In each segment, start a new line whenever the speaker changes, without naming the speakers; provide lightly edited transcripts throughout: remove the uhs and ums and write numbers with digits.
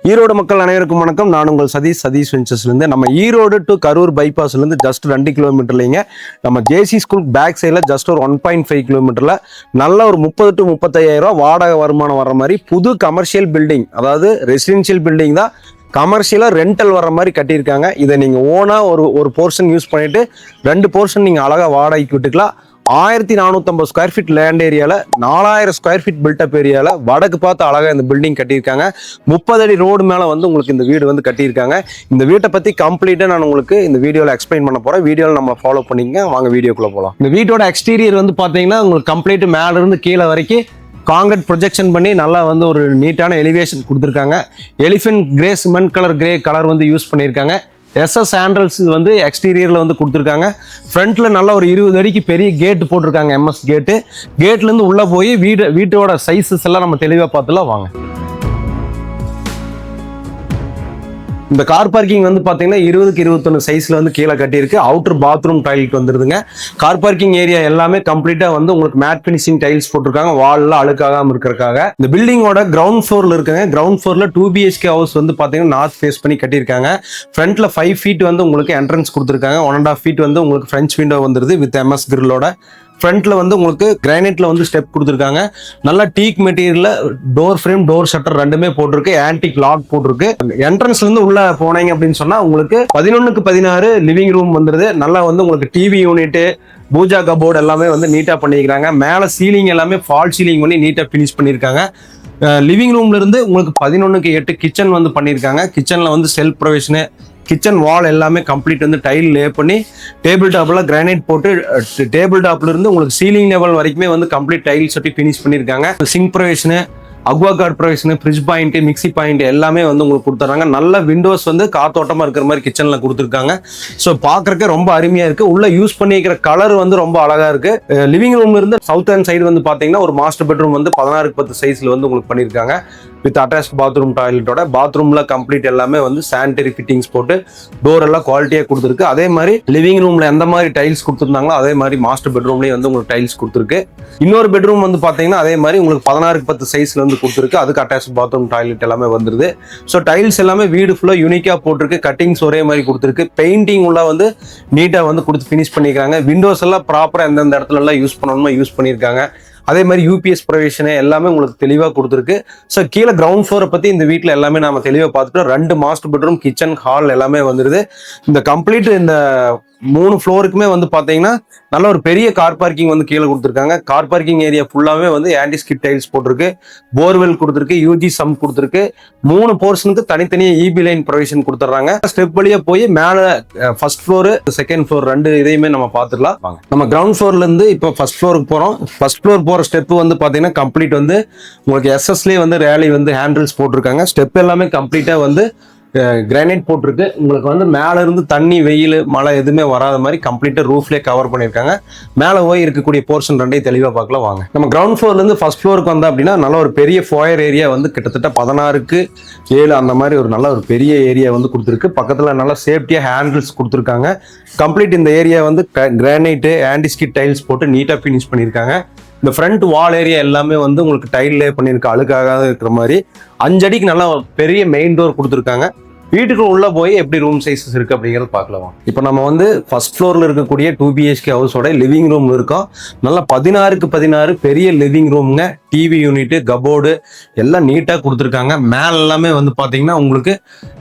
ஈரோடு மக்கள் அனைவருக்கும் வணக்கம். நான் உங்கள் சதீஷ் வெஞ்சர்ஸ்லேருந்து. நம்ம ஈரோடு டு கரூர் பைபாஸ்லேருந்து ஜஸ்ட் 2 கிலோமீட்டர்லைங்க. நம்ம ஜேசி ஸ்கூல் பேக் சைடில் ஜஸ்ட் ஒரு 1.5 கிலோமீட்டரில் நல்ல ஒரு 30 to 35,000 ரூபா வாடகை வருமானம் வர்ற மாதிரி புது கமர்ஷியல் பில்டிங், அதாவது ரெசிடென்ஷியல் பில்டிங் தான், கமர்ஷியலாக ரெண்டல் வர்ற மாதிரி கட்டியிருக்காங்க. இதை நீங்கள் ஓனாக ஒரு போர்ஷன் யூஸ் பண்ணிவிட்டு 2 போர்ஷன் நீங்கள் அழகாக வாடகைக்கு விட்டுக்கலாம். 1450 ஸ்கொயர் ஃபீட் லேண்ட் ஏரியாவில் 4000 ஸ்கொயர் ஃபீட் பில்டப் ஏரியாவில் வடக்கு பார்த்து அழகாக இந்த பில்டிங் கட்டியிருக்காங்க. 30 அடி ரோடு மேலே வந்து உங்களுக்கு இந்த வீடு வந்து கட்டியிருக்காங்க. இந்த வீட்டை பற்றி கம்ப்ளீட்டாக நான் உங்களுக்கு இந்த வீடியோவில் எக்ஸ்பிளைன் பண்ண போகிறேன். வீடியோவில் நம்ம ஃபாலோ பண்ணிங்க, வாங்க வீடியோக்குள்ளே போகலாம். இந்த வீட்டோட எக்ஸ்டீரியர் வந்து பார்த்தீங்கன்னா உங்களுக்கு கம்ப்ளீட் மேலேருந்து கீழே வரைக்கும் காங்கிரீட் ப்ரொஜெக்ஷன் பண்ணி நல்லா வந்து ஒரு நீட்டான எலிவேஷன் கொடுத்துருக்காங்க. Elephant grey cement grey colour வந்து யூஸ் பண்ணியிருக்காங்க. எஸ்எஸ் ஹேண்டல்ஸ் வந்து எக்ஸ்டீரியரில் வந்து கொடுத்துருக்காங்க. ஃப்ரண்ட்டில் நல்ல ஒரு 20 அடிக்கு பெரிய கேட்டு போட்டிருக்காங்க, எம்எஸ் கேட்டு. கேட்லேருந்து உள்ளே போய் வீட்டோட சைஸஸ் எல்லாம் நம்ம தெளிவாக பார்த்துலாம் வாங்க. இந்த கார் பார்க்கிங் வந்து பார்த்தீங்கன்னா 20க்கு 21 சைஸில் வந்து கீழே கட்டியிருக்கு. அவுட்டர் பாத்ரூம் டைல்ஸ் வந்துருதுங்க. கார் பார்க்கிங் ஏரியா எல்லாமே கம்ப்ளீட்டாக வந்து உங்களுக்கு மேட் ஃபினிஷிங் டைல்ஸ் போட்டிருக்காங்க, வாலில் அழுக்காகாமல் இருக்கிறதுக்காக. இந்த பில்டிங்கோட கிரவுண்ட் ஃப்ளோரில் இருக்குங்க. கிரவுண்ட் ஃப்ளோரில் 2 BHK ஹவுஸ் வந்து பார்த்தீங்கன்னா நார்த் ஃபேஸ் பண்ணி கட்டியிருக்காங்க. ஃப்ரண்ட்டில் 5 feet வந்து உங்களுக்கு என்ட்ரன்ஸ் கொடுத்துருக்காங்க. 1.5 feet வந்து உங்களுக்கு ஃப்ரெஞ்ச் விண்டோ வந்துருது வித் MS கிரில்லோட. ஃப்ரண்ட்ல வந்து உங்களுக்கு கிரானைட்ல வந்து ஸ்டெப் கொடுத்துருக்காங்க. நல்லா டீக் மெட்டீரியல்ல டோர் ஃப்ரேம், டோர் ஷட்டர் ரெண்டுமே போட்டிருக்கு. ஆன்டிக் லாக் போட்டிருக்கு. என்ட்ரன்ஸ்ல இருந்து உள்ள போனீங்க அப்படின்னு சொன்னா உங்களுக்கு 11க்கு 16 லிவிங் ரூம் வந்துருது. நல்லா வந்து உங்களுக்கு டிவி யூனிட், பூஜா கபோர்டு எல்லாமே வந்து நீட்டா பண்ணிக்கிறாங்க. மேல சீலிங் எல்லாமே ஃபால் சீலிங் பண்ணி நீட்டா ஃபினிஷ் பண்ணியிருக்காங்க. லிவிங் ரூம்ல இருந்து உங்களுக்கு 11க்கு 8 கிச்சன் வந்து பண்ணியிருக்காங்க. கிச்சன்ல வந்து செல்ஃப் ப்ரொவிஷனு, கிச்சன் வால் எல்லாமே கம்ப்ளீட் வந்து டைல் லே பண்ணி டேபிள் டாப்ல கிரானைட் போட்டு டேபிள் டாப்ல இருந்து உங்களுக்கு சீலிங் லெவல் வரைக்குமே வந்து கம்ப்ளீட் டைல்ஸ் ஒட்டி ஃபினிஷ் பண்ணியிருக்காங்க. Sink provision, Aquaguard provision, fridge point, mixie point எல்லாமே வந்து உங்களுக்கு கொடுத்துறாங்க. நல்ல விண்டோஸ் வந்து காத்தோட்டமா இருக்கிற மாதிரி கிச்சன்ல கொடுத்துருக்காங்க. ஸோ பார்க்கறதுக்கு ரொம்ப அருமையா இருக்கு. உள்ள யூஸ் பண்ணிக்கிற கலர் வந்து ரொம்ப அழகா இருக்கு. லிவிங் ரூம்ல இருந்து சவுத் ஹேண்ட் சைடு வந்து பாத்தீங்கன்னா ஒரு மாஸ்டர் பெட்ரூம் வந்து 16க்கு 10 சைஸ்ல வந்து உங்களுக்கு பண்ணியிருக்காங்க. வித் அட்டாச் பாத்ரூம் டாய்லெட்டோட. பாத்ரூம்ல கம்ப்ளீட் எல்லாமே வந்து சானிட்டரி ஃபிட்டிங்ஸ் போட்டு டோர் எல்லாம் குவாலிட்டியா கொடுத்துருக்கு. அதே மாதிரி லிவிங் ரூம்ல எந்த மாதிரி டைல்ஸ் கொடுத்துருந்தாங்களோ அதே மாதிரி மாஸ்டர் பெட்ரூம்லயும் வந்து உங்களுக்கு டைல்ஸ் கொடுத்துருக்கு. இன்னொரு பெட்ரூம் வந்து பாத்தீங்கன்னா அதே மாதிரி உங்களுக்கு 16க்கு 10 சைஸ்ல வந்து கொடுத்துருக்கு. அதுக்கு அட்டாச் பாத்ரூம் டாய்லெட் எல்லாமே வந்துருது. ஸோ டைல்ஸ் எல்லாமே வீடு ஃபுல்லா யூனிக்கா போட்டிருக்கு. கட்டிங்ஸ் ஒரே மாதிரி கொடுத்துருக்கு. பெயிண்டிங் உள்ள வந்து நீட்டா வந்து கொடுத்து ஃபினிஷ் பண்ணிக்கிறாங்க. விண்டோஸ் எல்லாம் ப்ராப்பரா எந்தெந்த இடத்துல எல்லாம் யூஸ் பண்ணணுமோ யூஸ் பண்ணியிருக்காங்க. அதே மாதிரி UPS ப்ரொவிஷனு எல்லாமே உங்களுக்கு தெளிவாக கொடுத்துருக்கு. ஸோ கீழே கிரவுண்ட் ஃப்ளோரை பற்றி இந்த வீட்டில் எல்லாமே நம்ம தெளிவாக பார்த்துட்டோம். 2 மாஸ்டர் பெட்ரூம், கிச்சன், ஹால் எல்லாமே வந்துருது. இந்த கம்ப்ளீட் இந்த 3 ஃப்ளோருக்குமே வந்து பார்த்தீங்கன்னா நல்ல ஒரு பெரிய கார் பார்க்கிங் வந்து கீழே கொடுத்துருக்காங்க. கார் பார்க்கிங் ஏரியா ஃபுல்லாகவே வந்து ஆன்டி ஸ்கிட் டைல்ஸ் போட்டிருக்கு. போர்வெல் கொடுத்துருக்கு. UG சம் கொடுத்துருக்கு. 3 போர்ஷனுக்கு தனித்தனியாக EB லைன் ப்ரொவிஷன் கொடுத்துட்றாங்க. ஸ்டெப் வழியாக போய் மேலே ஃபர்ஸ்ட் ஃப்ளோரு, செகண்ட் ஃப்ளோர் 2 இதையுமே நம்ம பார்த்துக்கலாம். நம்ம கிரவுண்ட் ஃப்ளோர்லேருந்து இப்போ ஃபர்ஸ்ட் ஃப்ளோருக்கு போகிறோம். ஃபர்ஸ்ட் ஃப்ளோர் போகிற ஸ்டெப் வந்து பார்த்தீங்கன்னா கம்ப்ளீட் வந்து உங்களுக்கு SSலேயே வந்து ரேலி வந்து ஹேண்டில்ஸ் போட்டிருக்காங்க. ஸ்டெப் எல்லாமே கம்ப்ளீட்டாக வந்து கிரானைட் போட்டிருக்கு. உங்களுக்கு வந்து மேலே இருந்து தண்ணி, வெயில், மழை எதுவுமே வராத மாதிரி கம்ப்ளீட்டாக ரூஃப்லேயே கவர் பண்ணியிருக்காங்க. மேலே போய் இருக்கக்கூடிய போர்ஷன் 2 தெளிவாக பார்க்கலாம் வாங்க. நம்ம கிரவுண்ட் ஃப்ளோர்லேருந்து ஃபர்ஸ்ட் ஃப்ளோருக்கு வந்தோம் அப்படின்னா நல்ல ஒரு பெரிய ஃபோயர் ஏரியா வந்து கிட்டத்தட்ட 16க்கு 7 அந்த மாதிரி ஒரு நல்ல ஒரு பெரிய ஏரியா வந்து கொடுத்துருக்கு. பக்கத்தில் நல்லா சேஃப்டியாக ஹேண்டில்ஸ் கொடுத்துருக்காங்க. கம்ப்ளீட் இந்த ஏரியா வந்து கிரானைட்டு, ஆன்டிஸ்கிட் டைல்ஸ் போட்டு நீட்டாக ஃபினிஷ் பண்ணியிருக்காங்க. இந்த ஃப்ரண்ட் வால் ஏரியா எல்லாமே வந்து உங்களுக்கு டைல்லே பண்ணியிருக்கு, அழுக்காக இருக்கிற மாதிரி. 5 அடிக்கு நல்லா பெரிய மெயின் டோர் கொடுத்துருக்காங்க. வீட்டுக்கு உள்ள போய் எப்படி ரூம் சைஸஸ் இருக்கு அப்படிங்கிறது பார்க்கலாம். இப்போ நம்ம வந்து ஃபர்ஸ்ட் ஃப்ளோர்ல இருக்கக்கூடிய 2 BHK ஹவுஸோட லிவிங் ரூம் இருக்கோம். நல்லா 16க்கு 16 பெரிய லிவிங் ரூம்ங்க. டிவி யூனிட், கபோர்டு எல்லாம் நீட்டாக கொடுத்துருக்காங்க. மேல எல்லாமே வந்து பார்த்தீங்கன்னா உங்களுக்கு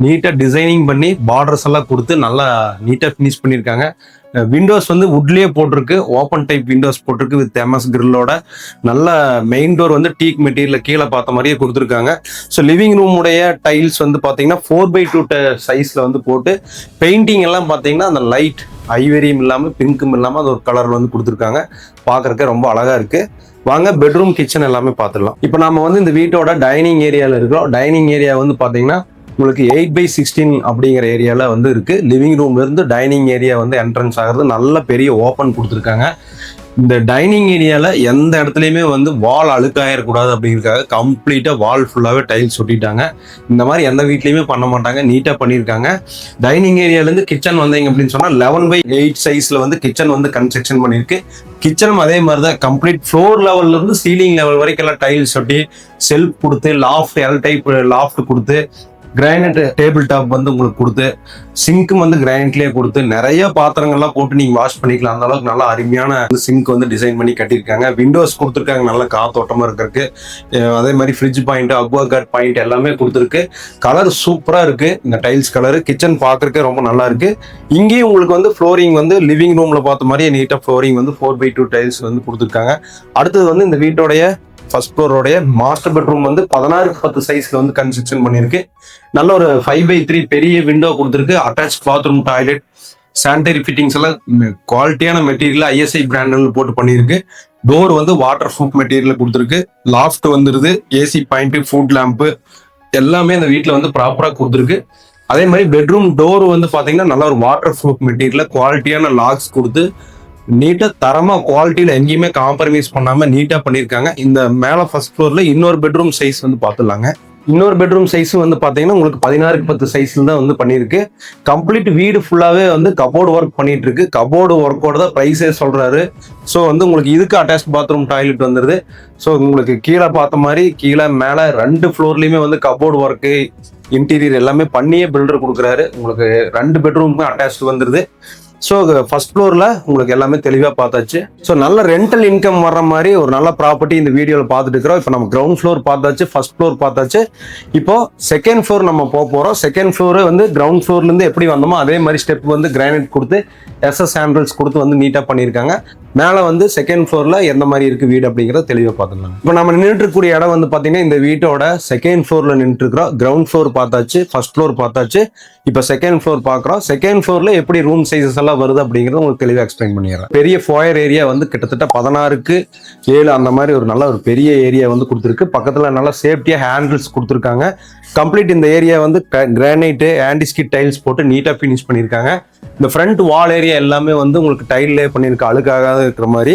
நீட்டாக டிசைனிங் பண்ணி பார்டர்ஸ் எல்லாம் கொடுத்து நல்லா நீட்டாக ஃபினிஷ் பண்ணியிருக்காங்க. விண்டோஸ் வந்து வுட்லேயே போட்டிருக்கு. ஓப்பன் டைப் விண்டோஸ் போட்டிருக்கு வித் MS கிரில்லோட. நல்ல மெயின் டோர் வந்து டீக் மெட்டீரியல் கீழே பார்த்த மாதிரியே கொடுத்துருக்காங்க. ஸோ லிவிங் ரூமுடைய டைல்ஸ் வந்து பார்த்தீங்கன்னா 4x2 சைஸில் வந்து போட்டு பெயிண்டிங் எல்லாம் பார்த்தீங்கன்னா அந்த லைட் ஐவரியும் இல்லாமல் பிங்க்கும் இல்லாமல் அது ஒரு கலர் வந்து கொடுத்துருக்காங்க. பார்க்குறக்க ரொம்ப அழகாக இருக்குது. வாங்க பெட்ரூம், கிச்சன் எல்லாமே பார்த்துடலாம். இப்போ நம்ம வந்து இந்த வீட்டோட டைனிங் ஏரியாவில் இருக்கிறோம். டைனிங் ஏரியா வந்து பார்த்தீங்கன்னா உங்களுக்கு 8x16 அப்படிங்கிற ஏரியாவில் வந்து இருக்குது. லிவிங் ரூம்லேருந்து டைனிங் ஏரியா வந்து என்ட்ரன்ஸ் ஆகிறது நல்ல பெரிய ஓப்பன் கொடுத்துருக்காங்க. இந்த டைனிங் ஏரியாவில் எந்த இடத்துலையுமே வந்து வால் அழுக்காயிடக்கூடாது அப்படிங்கிறதுக்காக கம்ப்ளீட்டாக வால் ஃபுல்லாகவே டைல்ஸ் ஒட்டிட்டாங்க. இந்த மாதிரி எந்த வீட்லேயுமே பண்ண மாட்டாங்க, நீட்டாக பண்ணியிருக்காங்க. டைனிங் ஏரியாலேருந்து கிச்சன் வந்தீங்க அப்படின்னு சொன்னால் 11x8 சைஸில் வந்து கிச்சன் வந்து கன்ஸ்ட்ரக்ஷன் பண்ணியிருக்கு. கிச்சனும் அதே மாதிரி தான் கம்ப்ளீட் ஃப்ளோர் லெவல்லேருந்து சீலிங் லெவல் வரைக்கும் எல்லாம் டைல்ஸ் ஒட்டி செல்ஃப் கொடுத்து லாஃப்ட், L டைப் லாஃப்ட் கொடுத்து கிரானைட் டேபிள் டாப் வந்து உங்களுக்கு கொடுத்து, சிங்க்கும் வந்து கிரானைட்லேயே கொடுத்து நிறைய பாத்திரங்கள்லாம் போட்டு நீங்கள் வாஷ் பண்ணிக்கலாம். அந்த அளவுக்கு நல்லா அருமையான சிங்க் வந்து டிசைன் பண்ணி கட்டியிருக்காங்க. விண்டோஸ் கொடுத்துருக்காங்க நல்ல காத்தோட்டமாக இருக்கிறதுக்கு. அதே மாதிரி fridge point, Aqua card point எல்லாமே கொடுத்துருக்கு. கலர் சூப்பராக இருக்கு. இந்த டைல்ஸ் கலர் கிச்சன் பார்க்கறதுக்கு ரொம்ப நல்லா இருக்கு. இங்கேயும் உங்களுக்கு வந்து ஃப்ளோரிங் வந்து லிவிங் ரூம்ல பார்த்த மாதிரியே நீட்டாக ஃப்ளோரிங் வந்து 4x2 டைல்ஸ் வந்து கொடுத்துருக்காங்க. அடுத்தது வந்து இந்த வீட்டோடைய ஃபர்ஸ்ட் ஃப்ளோரோடைய மாஸ்டர் பெட்ரூம் வந்து 16x10 சைஸ்ல வந்து கன்ஸ்ட்ரக்ஷன் பண்ணிருக்கு. நல்ல ஒரு 5x3 பெரிய விண்டோ கொடுத்துருக்கு. Attach bathroom, toilet, sanitary fittings எல்லாம் குவாலிட்டியான மெட்டீரியல் ஐஎஸ்ஐ பிராண்டில் போட்டு பண்ணியிருக்கு. டோர் வந்து வாட்டர் ப்ரூஃப் மெட்டீரியல் கொடுத்துருக்கு. லாஃப்ட் வந்துருது. ஏசி பாயிண்ட், ஃபுட் லேம்பு எல்லாமே அந்த வீட்டில் வந்து ப்ராப்பராக கொடுத்துருக்கு. அதே மாதிரி பெட்ரூம் டோர் வந்து பார்த்தீங்கன்னா நல்ல ஒரு வாட்டர் ப்ரூஃப் மெட்டீரியல் குவாலிட்டியான லாக்ஸ் கொடுத்து நீட்டா தரமா குவாலிட்டியில எங்கேயுமே காம்ப்ரமைஸ் பண்ணாம நீட்டா பண்ணியிருக்காங்க. இந்த மேல ஃபர்ஸ்ட் ஃப்ளோர்ல இன்னொரு பெட்ரூம் சைஸ் வந்து பார்த்துடலாங்க. இன்னொரு பெட்ரூம் சைஸும் வந்து பார்த்தீங்கன்னா உங்களுக்கு 16x10 சைஸ்ல தான் வந்து பண்ணியிருக்கு. கம்ப்ளீட் வீடு ஃபுல்லாவே வந்து கபோர்டு ஒர்க் பண்ணிட்டு இருக்கு. கபோர்டு ஒர்க்கோட தான் ப்ரைஸே சொல்றாரு. ஸோ வந்து உங்களுக்கு இதுக்கு அட்டாச் பாத்ரூம், டாய்லெட் வந்துருது. ஸோ உங்களுக்கு கீழே பார்த்த மாதிரி கீழே மேலே 2 ஃப்ளோர்லயுமே வந்து கபோர்டு ஒர்க்கு, இன்டீரியர் எல்லாமே பண்ணியே பில்டர் கொடுக்குறாரு. உங்களுக்கு 2 பெட்ரூமுமே அட்டாச் வந்துருது. ஸோ ஃபர்ஸ்ட் ஃப்ளோரில் உங்களுக்கு எல்லாமே தெளிவாக பார்த்தாச்சு. ஸோ நல்ல ரெண்டல் இன்கம் வர்ற மாதிரி ஒரு நல்ல ப்ராப்பர்ட்டி இந்த வீடியோவில் பார்த்துட்டு இருக்கிறோம். இப்போ நம்ம கிரவுண்ட் ஃப்ளோர் பார்த்தாச்சு, ஃபர்ஸ்ட் ஃப்ளோர் பார்த்தாச்சு. இப்போ செகண்ட் ஃப்ளோர் நம்ம போக போகிறோம். செகண்ட் ஃப்ளோர் வந்து கிரவுண்ட் ஃப்ளோர்லேருந்து எப்படி வந்தோமோ அதே மாதிரி ஸ்டெப் வந்து கிரானைட் கொடுத்து எஸ்எஸ் ஹேண்டில்ஸ் கொடுத்து வந்து நீட்டாக பண்ணியிருக்காங்க. மேலே வந்து செகண்ட் ஃப்ளோரில் எந்த மாதிரி இருக்குது வீடு அப்படிங்கிறத தெளிவாக பார்த்துக்கலாம். இப்போ நம்ம நின்றுட்டு இருக்கக்கூடிய இடம் வந்து பார்த்தீங்கன்னா இந்த வீட்டோட செகண்ட் ஃப்ளோரில் நின்றுட்டு இருக்கிறோம். கிரவுண்ட் ஃப்ளோர் பார்த்தாச்சு, ஃபர்ஸ்ட் ஃப்ளோர் பார்த்தாச்சு. இப்போ செகண்ட் ஃப்ளோர் பார்க்குறோம். செகண்ட் ஃப்ளோரில் எப்படி ரூம் சைஸஸ் எல்லாம் வருது அப்படிங்கிறத உங்களுக்கு தெளிவாக எக்ஸ்பிளைன் பண்ணிடுறேன். பெரிய ஃபோயர் ஏரியா வந்து கிட்டத்தட்ட 16x7 அந்த மாதிரி ஒரு நல்ல ஒரு பெரிய ஏரியா வந்து கொடுத்துருக்கு. பக்கத்தில் நல்லா சேஃப்டியாக ஹேண்டில்ஸ் கொடுத்துருக்காங்க. கம்ப்ளீட் இந்த ஏரியா வந்து கிரானைட்டு, ஆன்டிஸ்கிட் டைல்ஸ் போட்டு நீட்டாக ஃபினிஷ் பண்ணியிருக்காங்க. இந்த ஃப்ரண்ட் வால் ஏரியா எல்லாமே வந்து உங்களுக்கு டைல்லே பண்ணியிருக்க அழுக்காகாத இருக்கிற மாதிரி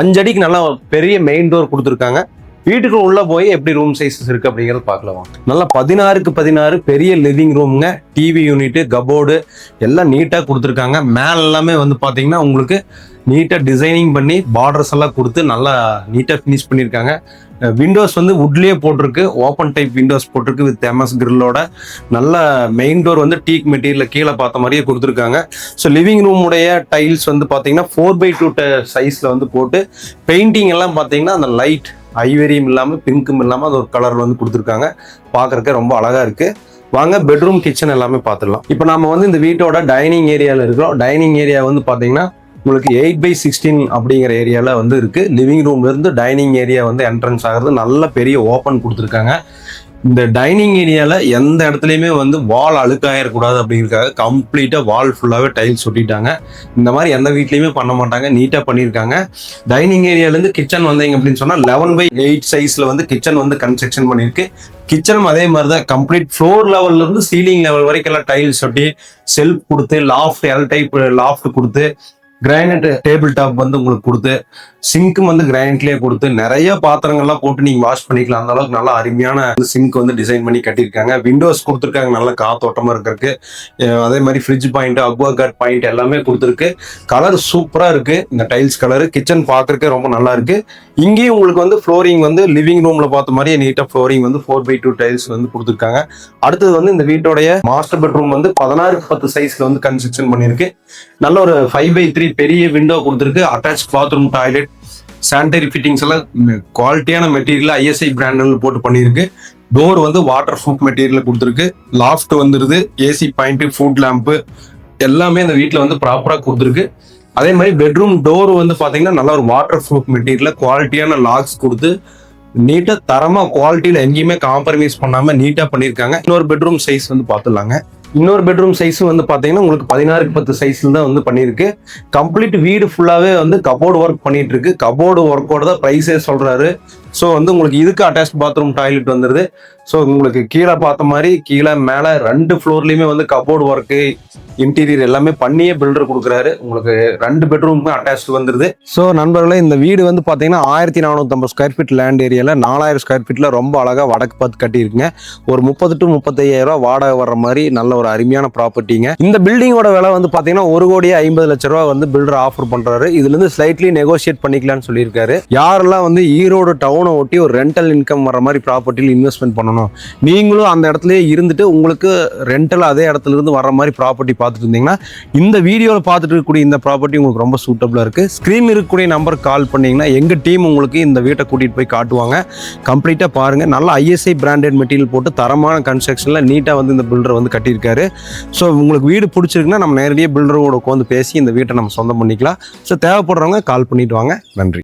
5 அடிக்கு நல்லா பெரிய மெயின் டோர் கொடுத்துருக்காங்க. வீட்டுக்கு உள்ள போய் எப்படி ரூம் சைஸஸ் இருக்கு அப்படிங்கறது பார்க்கலாம். நல்லா 16x16 பெரிய லிவிங் ரூம்ங்க. டிவி யூனிட், கபோர்டு எல்லாம் நீட்டா கொடுத்துருக்காங்க. மேல எல்லாமே வந்து பாத்தீங்கன்னா உங்களுக்கு நீட்டா டிசைனிங் பண்ணி பார்டர்ஸ் எல்லாம் கொடுத்து நல்லா நீட்டா ஃபினிஷ் பண்ணியிருக்காங்க. விண்டோஸ் வந்து வுட்லயே போட்டிருக்கு. ஓப்பன் டைப் விண்டோஸ் போட்டிருக்கு வித் எம்எஸ் கிரில்லோட. நல்ல மெயின் டோர் வந்து டீக் மெட்டீரியல் கீழே பார்த்த மாதிரியே கொடுத்துருக்காங்க. ஸோ லிவிங் ரூமுடைய டைல்ஸ் வந்து பார்த்தீங்கன்னா 4x2 சைஸ்ல வந்து போட்டு பெயிண்டிங் எல்லாம் பார்த்தீங்கன்னா அந்த லைட் ஐவரியும் இல்லாமல் பிங்க்கும் இல்லாமல் அது ஒரு கலர் வந்து கொடுத்துருக்காங்க. பார்க்கறதுக்கு ரொம்ப அழகா இருக்கு. வாங்க பெட்ரூம், கிச்சன் எல்லாமே பார்த்துடலாம். இப்போ நம்ம வந்து இந்த வீட்டோட டைனிங் ஏரியாவில் இருக்கிறோம். டைனிங் ஏரியா வந்து பார்த்தீங்கன்னா உங்களுக்கு 8x16 அப்படிங்கிற ஏரியாவில் வந்து இருக்கு. லிவிங் ரூம்ல இருந்து டைனிங் ஏரியா வந்து என்ட்ரன்ஸ் ஆகிறது நல்ல பெரிய ஓப்பன் கொடுத்துருக்காங்க. இந்த டைனிங் ஏரியாவில் எந்த இடத்துலையுமே வந்து வால் அழுக்காயிடக்கூடாது அப்படிங்கிறதுக்காக கம்ப்ளீட்டாக வால் ஃபுல்லாகவே டைல்ஸ் ஒட்டிட்டாங்க. இந்த மாதிரி எந்த வீட்லையுமே பண்ண மாட்டாங்க, நீட்டாக பண்ணியிருக்காங்க. டைனிங் ஏரியாலேருந்து கிச்சன் வந்தீங்க அப்படின்னு சொன்னால் 11x8 சைஸில் வந்து கிச்சன் வந்து கன்ஸ்ட்ரக்ஷன் பண்ணியிருக்கு. கிச்சனும் அதே மாதிரி தான் கம்ப்ளீட் ஃப்ளோர் லெவல்ல இருந்து சீலிங் லெவல் வரைக்கும் எல்லாம் டைல்ஸ் ஒட்டி செல்ஃப் கொடுத்து லாஃப்ட் எல் டைப் லாஃப்ட் கொடுத்து கிரானைட் டேபிள் டாப் வந்து உங்களுக்கு கொடுத்து சிங்க்கும் வந்து கிரானைட்லேயே கொடுத்து நிறைய பாத்திரங்கள்லாம் போட்டு நீங்கள் வாஷ் பண்ணிக்கலாம். அந்த அளவுக்கு நல்லா அருமையான சிங்க் வந்து டிசைன் பண்ணி கட்டியிருக்காங்க. விண்டோஸ் கொடுத்துருக்காங்க நல்ல காத்தோட்டமாக இருக்கிறதுக்கு. அதே மாதிரி fridge point, Aqua card point எல்லாமே கொடுத்துருக்கு. கலர் சூப்பராக இருக்கு. இந்த டைல்ஸ் கலர் கிச்சன் பார்க்கறதுக்கு ரொம்ப நல்லா இருக்கு. இங்கேயும் உங்களுக்கு வந்து ஃப்ளோரிங் வந்து லிவிங் ரூம்ல பார்த்த மாதிரியே நீட்டாக ஃப்ளோரிங் வந்து 4x2 டைல்ஸ் வந்து கொடுத்துருக்காங்க. அடுத்தது வந்து இந்த வீட்டோடைய மாஸ்டர் பெட்ரூம் வந்து 16x10 சைஸ்ல வந்து கன்ஸ்ட்ரக்ஷன் பண்ணியிருக்கு. நல்ல ஒரு 5x3 பெரிய விண்டோ கொடுத்துருக்கு. Attach bathroom, toilet, sanitary fittings எல்லாம் குவாலிட்டியான மெட்டீரியல் ஐஎஸ்ஐ பிராண்டில் போட்டு பண்ணியிருக்கு. டோர் வந்து வாட்டர் ப்ரூஃப் மெட்டீரியல் கொடுத்துருக்கு. லாஃப்ட் வந்துருது. ஏசி பாயிண்ட், ஃபுட் லேம்பு எல்லாமே அந்த வீட்டில் வந்து ப்ராப்பராக கொடுத்துருக்கு. அதே மாதிரி பெட்ரூம் டோர் வந்து பார்த்தீங்கன்னா நல்ல ஒரு வாட்டர் ப்ரூஃப் மெட்டீரியல் குவாலிட்டியான லாக்ஸ் கொடுத்து நீட்டாக தரமாக குவாலிட்டியில் எங்கேயுமே காம்ப்ரமைஸ் பண்ணாமல் நீட்டாக பண்ணியிருக்காங்க. இன்னொரு பெட்ரூம் சைஸ் வந்து பார்த்துடலாங்க. இன்னொரு பெட்ரூம் சைஸும் வந்து பார்த்தீங்கன்னா உங்களுக்கு 16x10 சைஸ்ல தான் வந்து பண்ணியிருக்கு. கம்ப்ளீட் வீடு ஃபுல்லாகவே வந்து கபோர்டு ஒர்க் பண்ணிட்டு இருக்கு. கபோர்டு ஒர்க்கோட தான் ப்ரைஸே சொல்றாரு. ஸோ வந்து உங்களுக்கு இதுக்கு அட்டாச் பாத்ரூம், டாய்லெட் வந்துருது. ஸோ உங்களுக்கு கீழே பார்த்த மாதிரி கீழே மேலே 2 ஃப்ளோர்லையுமே வந்து கபோர்டு ஒர்க்கு, இன்டீரியர் எல்லாமே பண்ணியே பில்டர் கொடுக்குறாரு. உங்களுக்கு 2 பெட்ரூமுமே அட்டாச் வந்துருது. ஸோ நண்பர்களே, இந்த வீடு வந்து பார்த்தீங்கன்னா 1450 ஸ்கொயர் ஃபீட் லேண்ட் ஏரியாவில் 4000 ஸ்கொயர் ஃபீட்டில் ரொம்ப அழகாக வடக்கு பார்த்து கட்டியிருக்குங்க. ஒரு 30 to 35,000 வாடகை வர்ற மாதிரி நல்ல ஒரு அருமையான ப்ராப்பர்ட்டிங்க. இந்த பில்டிங்கோட விலை வந்து பார்த்தீங்கன்னா 1,50,00,000 வந்து பில்டர் ஆஃபர் பண்ணுறாரு. இதுலேருந்து ஸ்லைட்லி நெகோஷியேட் பண்ணிக்கலாம்னு சொல்லியிருக்காரு. யாரெல்லாம் வந்து ஈரோடு டவுனை ஒட்டி ஒரு ரெண்டல் இன்கம் வர மாதிரி ப்ராப்பர்ட்டியில் இன்வெஸ்ட்மெண்ட் பண்ணணும், நீங்களும் அந்த இடத்துலயே இருந்துட்டு உங்களுக்கு ரெண்டல் அதே இடத்துல இருந்து வர மாதிரி ப்ராப்பர்ட்டி பார்த்துட்டு இருந்தீங்கன்னா இந்த வீடியோவில் பார்த்துட்டு இருக்கக்கூடிய இந்த ப்ராப்பர்ட்டி உங்களுக்கு ரொம்ப சூட்டபிளாக இருக்குது. ஸ்க்ரீன் இருக்கக்கூடிய நம்பருக்கு கால் பண்ணிங்கன்னா எங்கள் டீம் உங்களுக்கு இந்த வீட்டை கூட்டிகிட்டு போய் காட்டுவாங்க. கம்ப்ளீட்டாக பாருங்கள். நல்ல ஐஎஸ்ஐ பிராண்டட் மெட்டீரியல் போட்டு தரமான கன்ஸ்ட்ரக்ஷனில் நீட்டாக வந்து இந்த பில்டர் வந்து கட்டியிருக்காரு. ஸோ உங்களுக்கு வீடு பிடிச்சிருக்குன்னா நம்ம நேரடியாக பில்டரோட உட்காந்து பேசி இந்த வீட்டை நம்ம சொந்தம் பண்ணிக்கலாம். ஸோ தேவைப்படுறவங்க கால் பண்ணிட்டு வாங்க. நன்றி.